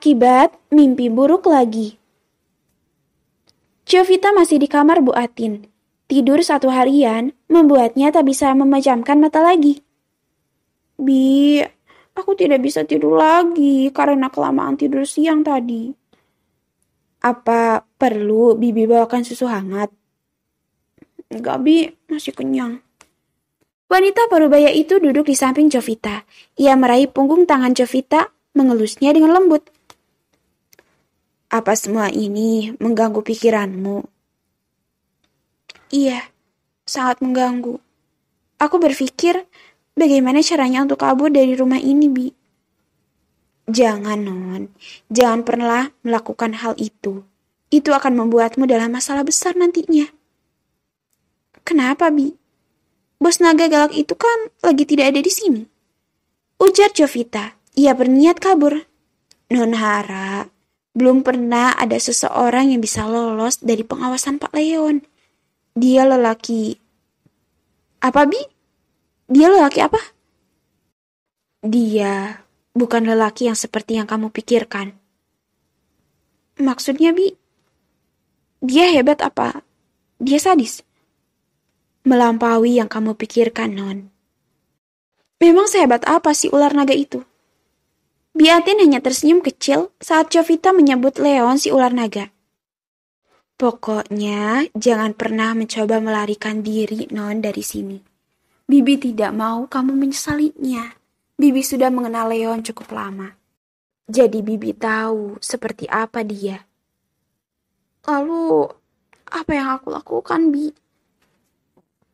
Akibat mimpi buruk lagi. Jovita masih di kamar Bu Atin. Tidur satu harian membuatnya tak bisa memejamkan mata lagi. Bi, aku tidak bisa tidur lagi karena kelamaan tidur siang tadi. Apa perlu Bibi bawakan susu hangat? Enggak, Bi, masih kenyang. Wanita parubaya itu duduk di samping Jovita. Ia meraih punggung tangan Jovita, mengelusnya dengan lembut. Apa semua ini mengganggu pikiranmu? Iya, sangat mengganggu. Aku berpikir bagaimana caranya untuk kabur dari rumah ini, Bi. Jangan, Non. Jangan pernah melakukan hal itu. Itu akan membuatmu dalam masalah besar nantinya. Kenapa, Bi? Bos naga galak itu kan lagi tidak ada di sini. Ujar Jovita. Ia berniat kabur. Non Hara, belum pernah ada seseorang yang bisa lolos dari pengawasan Pak Leon. Dia lelaki. Apa, Bi? Dia lelaki apa? Dia bukan lelaki yang seperti yang kamu pikirkan. Maksudnya, Bi? Dia hebat apa? Dia sadis? Melampaui yang kamu pikirkan, Non. Memang sehebat apa si ular naga itu? Biatin hanya tersenyum kecil saat Jovita menyebut Leon si ular naga. Pokoknya jangan pernah mencoba melarikan diri, Non, dari sini. Bibi tidak mau kamu menyesalinya. Bibi sudah mengenal Leon cukup lama. Jadi Bibi tahu seperti apa dia. Lalu, apa yang aku lakukan, Bi?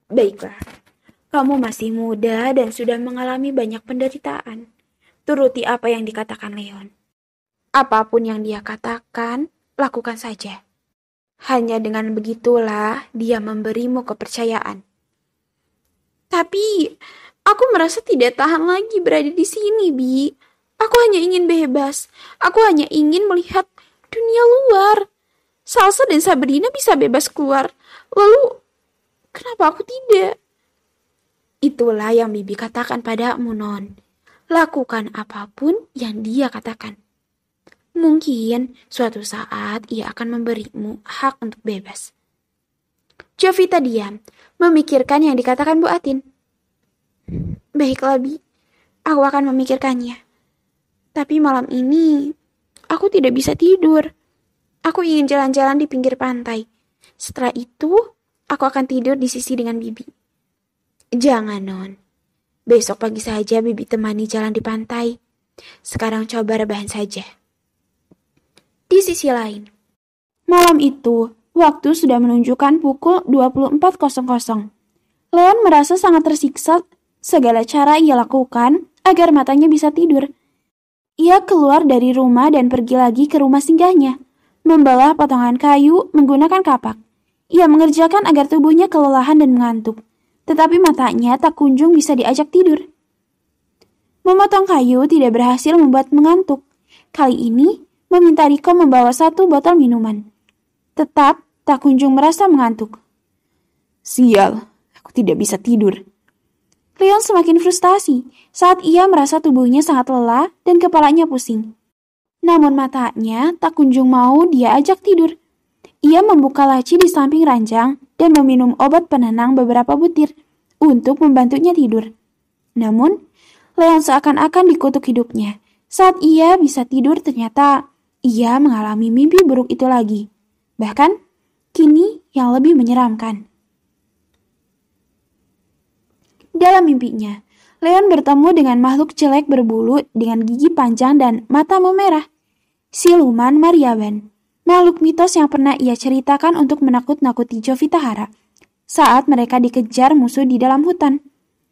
Baiklah, kamu masih muda dan sudah mengalami banyak penderitaan. Turuti apa yang dikatakan Leon. Apapun yang dia katakan, lakukan saja. Hanya dengan begitulah dia memberimu kepercayaan. Tapi, aku merasa tidak tahan lagi berada di sini, Bi. Aku hanya ingin bebas. Aku hanya ingin melihat dunia luar. Salsa dan Sabrina bisa bebas keluar. Lalu, kenapa aku tidak? Itulah yang Bibi katakan padamu, Non. Lakukan apapun yang dia katakan. Mungkin suatu saat ia akan memberimu hak untuk bebas. Jovita diam, memikirkan yang dikatakan Bu Atin. Baiklah, Bi. Aku akan memikirkannya. Tapi malam ini, aku tidak bisa tidur. Aku ingin jalan-jalan di pinggir pantai. Setelah itu, aku akan tidur di sisi dengan Bibi. Jangan, Non. Besok pagi saja Bibi temani jalan di pantai. Sekarang coba rebahan saja. Di sisi lain, malam itu, waktu sudah menunjukkan pukul 24.00. Leon merasa sangat tersiksa. Segala cara ia lakukan agar matanya bisa tidur. Ia keluar dari rumah dan pergi lagi ke rumah singgahnya, membawa potongan kayu menggunakan kapak. Ia mengerjakan agar tubuhnya kelelahan dan mengantuk. Tetapi matanya tak kunjung bisa diajak tidur. Memotong kayu tidak berhasil membuat mengantuk. Kali ini, meminta Riko membawa 1 botol minuman. Tetap tak kunjung merasa mengantuk. Sial, aku tidak bisa tidur. Leon semakin frustasi saat ia merasa tubuhnya sangat lelah dan kepalanya pusing. Namun matanya tak kunjung mau dia ajak tidur. Ia membuka laci di samping ranjang dan meminum obat penenang beberapa butir untuk membantunya tidur. Namun, Leon seakan-akan dikutuk hidupnya. Saat ia bisa tidur ternyata ia mengalami mimpi buruk itu lagi. Bahkan, kini yang lebih menyeramkan. Dalam mimpinya, Leon bertemu dengan makhluk jelek berbulu dengan gigi panjang dan mata memerah. Siluman Maryaban. Makhluk mitos yang pernah ia ceritakan untuk menakut-nakuti Jovita Hara saat mereka dikejar musuh di dalam hutan.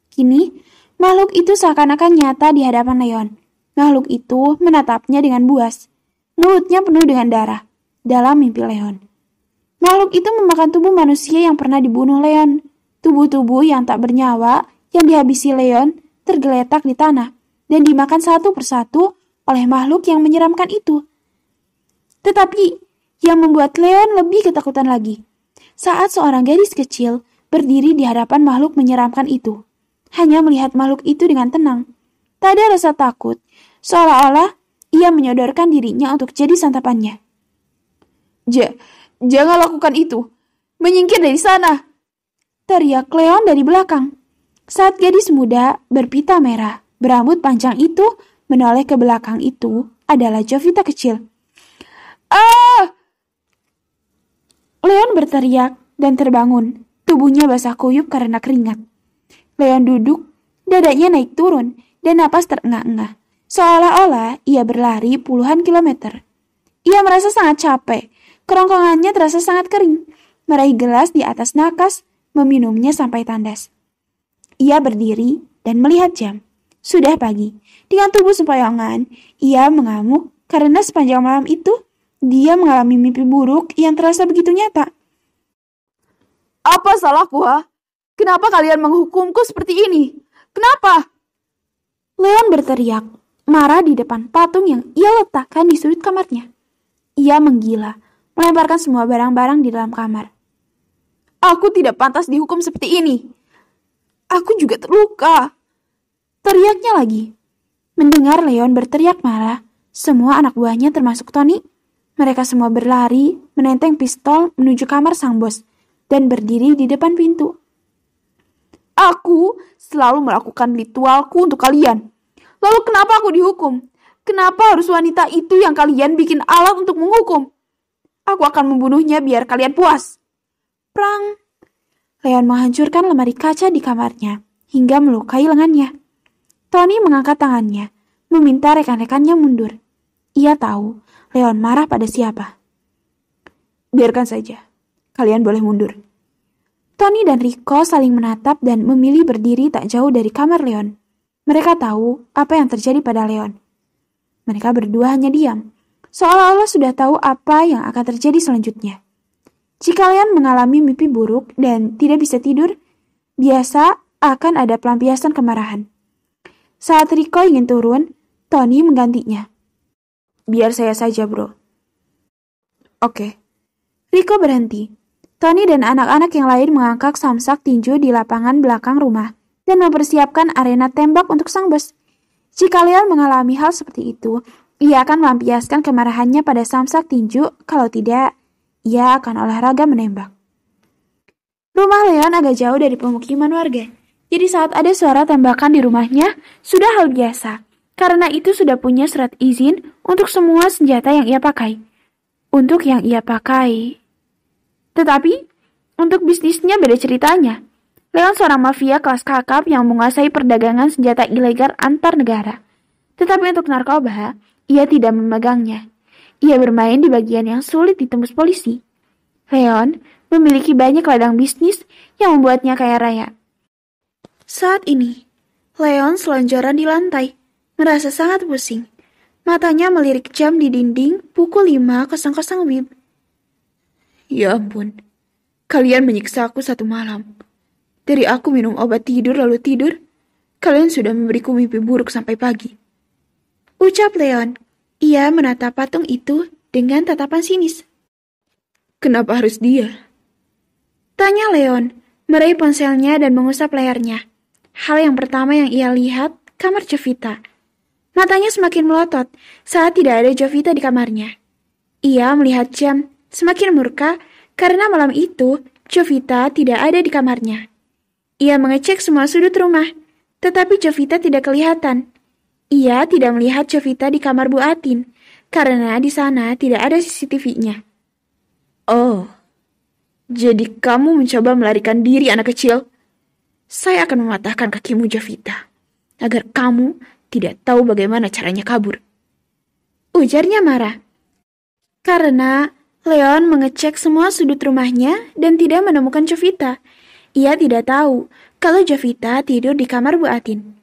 Kini, makhluk itu seakan-akan nyata di hadapan Leon. Makhluk itu menatapnya dengan buas. Mulutnya penuh dengan darah. Dalam mimpi Leon, makhluk itu memakan tubuh manusia yang pernah dibunuh Leon. Tubuh-tubuh yang tak bernyawa yang dihabisi Leon tergeletak di tanah dan dimakan satu persatu oleh makhluk yang menyeramkan itu. Tetapi, yang membuat Leon lebih ketakutan lagi saat seorang gadis kecil berdiri di hadapan makhluk menyeramkan itu. Hanya melihat makhluk itu dengan tenang. Tak ada rasa takut, seolah-olah Ia menyodorkan dirinya untuk jadi santapannya. Jangan lakukan itu. Menyingkir dari sana, teriak Leon dari belakang. Saat gadis muda berpita merah, berambut panjang itu menoleh ke belakang itu adalah Jovita kecil. Ah! Leon berteriak dan terbangun. Tubuhnya basah kuyup karena keringat. Leon duduk, dadanya naik turun, dan napas terengah-engah. Seolah-olah ia berlari puluhan kilometer. Ia merasa sangat capek. Kerongkongannya terasa sangat kering. Meraih gelas di atas nakas, meminumnya sampai tandas. Ia berdiri dan melihat jam. Sudah pagi. Dengan tubuh sempoyongan, ia mengamuk karena sepanjang malam itu, dia mengalami mimpi buruk yang terasa begitu nyata. Apa salahku, ha? Kenapa kalian menghukumku seperti ini? Kenapa? Leon berteriak, marah di depan patung yang ia letakkan di sudut kamarnya. Ia menggila, melemparkan semua barang-barang di dalam kamar. Aku tidak pantas dihukum seperti ini. Aku juga terluka. Teriaknya lagi. Mendengar Leon berteriak marah, semua anak buahnya termasuk Tony, mereka semua berlari, menenteng pistol menuju kamar sang bos, dan berdiri di depan pintu. Aku selalu melakukan ritualku untuk kalian. Lalu kenapa aku dihukum? Kenapa harus wanita itu yang kalian bikin alat untuk menghukum? Aku akan membunuhnya biar kalian puas. Prang! Leon menghancurkan lemari kaca di kamarnya, hingga melukai lengannya. Tony mengangkat tangannya, meminta rekan-rekannya mundur. Ia tahu Leon marah pada siapa. Biarkan saja, kalian boleh mundur. Tony dan Rico saling menatap dan memilih berdiri tak jauh dari kamar Leon. Mereka tahu apa yang terjadi pada Leon. Mereka berdua hanya diam, seolah-olah sudah tahu apa yang akan terjadi selanjutnya. Jika Leon mengalami mimpi buruk dan tidak bisa tidur, biasa akan ada pelampiasan kemarahan. Saat Rico ingin turun, Tony menggantinya. Biar saya saja, bro. Oke. Rico berhenti. Tony dan anak-anak yang lain mengangkat samsak tinju di lapangan belakang rumah dan mempersiapkan arena tembak untuk sang bos. Jika Leon mengalami hal seperti itu, ia akan melampiaskan kemarahannya pada samsak tinju, kalau tidak, ia akan olahraga menembak. Rumah Leon agak jauh dari pemukiman warga, jadi saat ada suara tembakan di rumahnya, sudah hal biasa, karena itu sudah punya surat izin untuk semua senjata yang ia pakai. Tetapi, untuk bisnisnya beda ceritanya. Leon seorang mafia kelas kakap yang menguasai perdagangan senjata ilegal antar negara. Tetapi untuk narkoba, ia tidak memegangnya. Ia bermain di bagian yang sulit ditembus polisi. Leon memiliki banyak ladang bisnis yang membuatnya kaya raya. Saat ini, Leon selonjoran di lantai, merasa sangat pusing. Matanya melirik jam di dinding pukul 5.00 WIB. Ya ampun, kalian menyiksa aku satu malam. Dari aku minum obat tidur lalu tidur, kalian sudah memberiku mimpi buruk sampai pagi. Ucap Leon. Ia menatap patung itu dengan tatapan sinis. Kenapa harus dia? Tanya Leon, meraih ponselnya dan mengusap lehernya. Hal yang pertama yang ia lihat, kamar Jovita. Matanya semakin melotot saat tidak ada Jovita di kamarnya. Ia melihat jam, semakin murka karena malam itu Jovita tidak ada di kamarnya. Ia mengecek semua sudut rumah, tetapi Jovita tidak kelihatan. Ia tidak melihat Jovita di kamar Bu Atin, karena di sana tidak ada CCTV-nya. Oh, jadi kamu mencoba melarikan diri, anak kecil? Saya akan mematahkan kakimu, Jovita, agar kamu tidak tahu bagaimana caranya kabur. Ujarnya marah. Karena Leon mengecek semua sudut rumahnya dan tidak menemukan Jovita. Ia tidak tahu kalau Jovita tidur di kamar Bu Atin.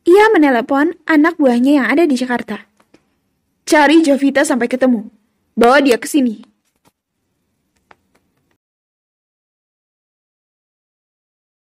Ia menelepon anak buahnya yang ada di Jakarta. Cari Jovita sampai ketemu. Bawa dia ke sini.